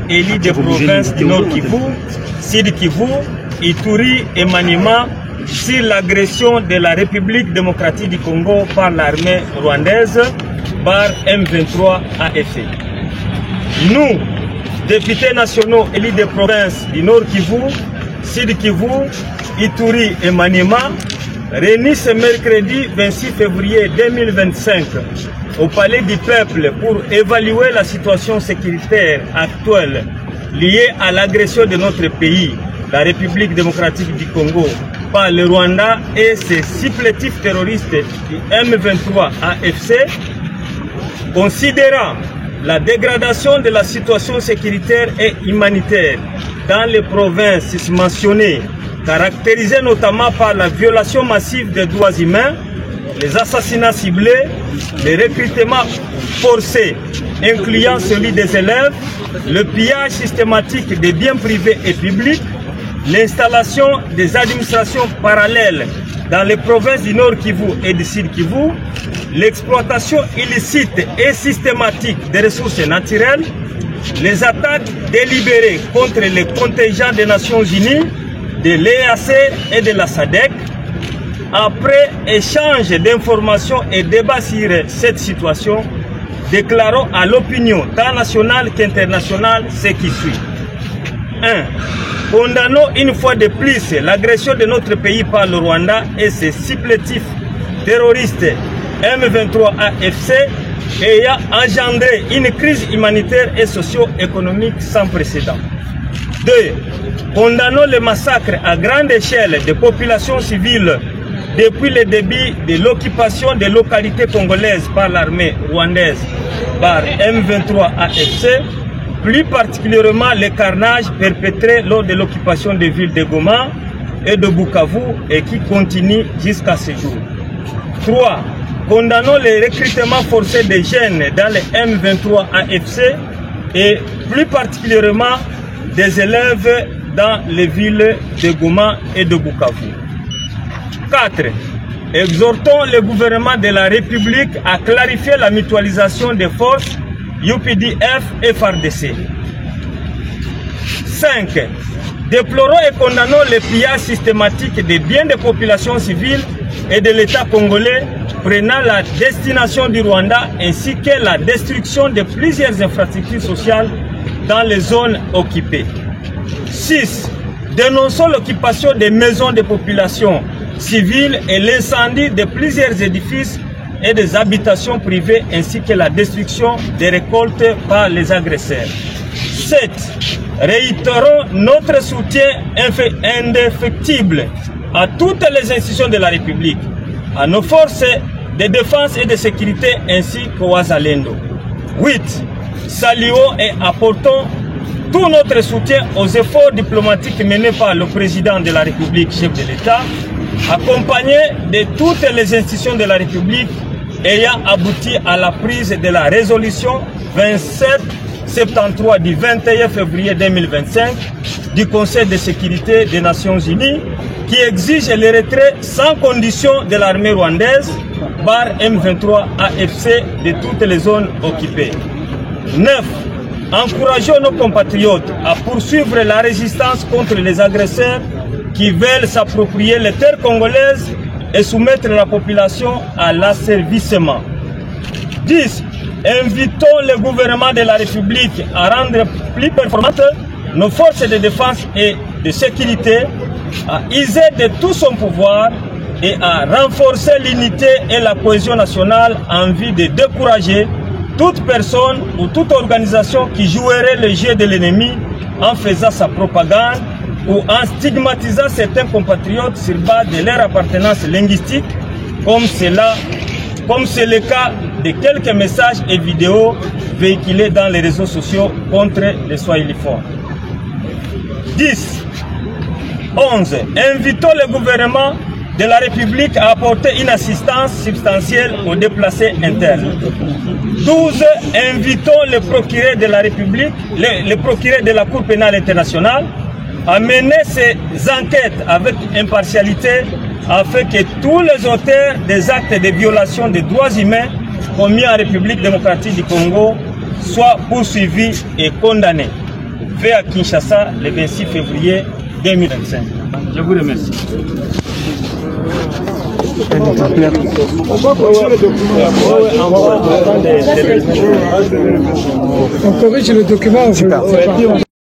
Élus des provinces du Nord Kivu, Sud Kivu, Ituri et Maniema sur l'agression de la République démocratique du Congo par l'armée rwandaise par M23 AFC. Nous, députés nationaux élus des provinces du Nord Kivu, Sud Kivu, Ituri et Maniema, réunis ce mercredi 26 février 2025 au Palais du Peuple pour évaluer la situation sécuritaire actuelle liée à l'agression de notre pays, la République démocratique du Congo, par le Rwanda et ses supplétifs terroristes du M23 AFC, considérant la dégradation de la situation sécuritaire et humanitaire dans les provinces mentionnées, caractérisées notamment par la violation massive des droits humains, les assassinats ciblés, les recrutements forcés, incluant celui des élèves, le pillage systématique des biens privés et publics, l'installation des administrations parallèles dans les provinces du Nord Kivu et du Sud Kivu, l'exploitation illicite et systématique des ressources naturelles, les attaques délibérées contre les contingents des Nations Unies, de l'EAC et de la SADC. Après échange d'informations et débat sur cette situation, déclarons à l'opinion tant nationale qu'internationale ce qui suit. 1. Condamnons une fois de plus l'agression de notre pays par le Rwanda et ses supplétifs terroristes M23 AFC ayant engendré une crise humanitaire et socio-économique sans précédent. 2. Condamnons le massacre à grande échelle des populations civiles depuis le début de l'occupation des localités congolaises par l'armée rwandaise par M23 AFC, plus particulièrement les carnages perpétrés lors de l'occupation des villes de Goma et de Bukavu et qui continuent jusqu'à ce jour. 3. Condamnons les recrutements forcés des jeunes dans les M23 AFC et plus particulièrement des élèves dans les villes de Goma et de Bukavu. 4. Exhortons le gouvernement de la République à clarifier la mutualisation des forces UPDF et FARDC. 5. Déplorons et condamnons le pillage systématique des biens des populations civiles et de l'État congolais prenant la destination du Rwanda ainsi que la destruction de plusieurs infrastructures sociales dans les zones occupées. 6. Dénonçons l'occupation des maisons des populations civiles et l'incendie de plusieurs édifices et des habitations privées ainsi que la destruction des récoltes par les agresseurs. 7. Réitérons notre soutien indéfectible à toutes les institutions de la République, à nos forces de défense et de sécurité ainsi qu'aux Wazalendo. 8. Saluons et apportons tout notre soutien aux efforts diplomatiques menés par le président de la République, chef de l'État, accompagné de toutes les institutions de la République ayant abouti à la prise de la résolution 2773 du 21 février 2025 du Conseil de sécurité des Nations Unies qui exige le retrait sans condition de l'armée rwandaise par M23 AFC de toutes les zones occupées. 9. Encourageons nos compatriotes à poursuivre la résistance contre les agresseurs qui veulent s'approprier les terres congolaises et soumettre la population à l'asservissement. 10. Invitons le gouvernement de la République à rendre plus performantes nos forces de défense et de sécurité, à user de tout son pouvoir et à renforcer l'unité et la cohésion nationale en vue de décourager toute personne ou toute organisation qui jouerait le jeu de l'ennemi en faisant sa propagande ou en stigmatisant certains compatriotes sur base de leur appartenance linguistique, comme c'est le cas de quelques messages et vidéos véhiculés dans les réseaux sociaux contre les Swahiliphones. 10. 11. Invitons le gouvernement de la République à apporter une assistance substantielle aux déplacés internes. 12. Invitons le procureur de la République, le procureur de la Cour pénale internationale à mener ces enquêtes avec impartialité afin que tous les auteurs des actes de violation des droits humains commis en République démocratique du Congo soient poursuivis et condamnés. fait à Kinshasa le 26 février 2025. Je vous remercie. On corrige le document.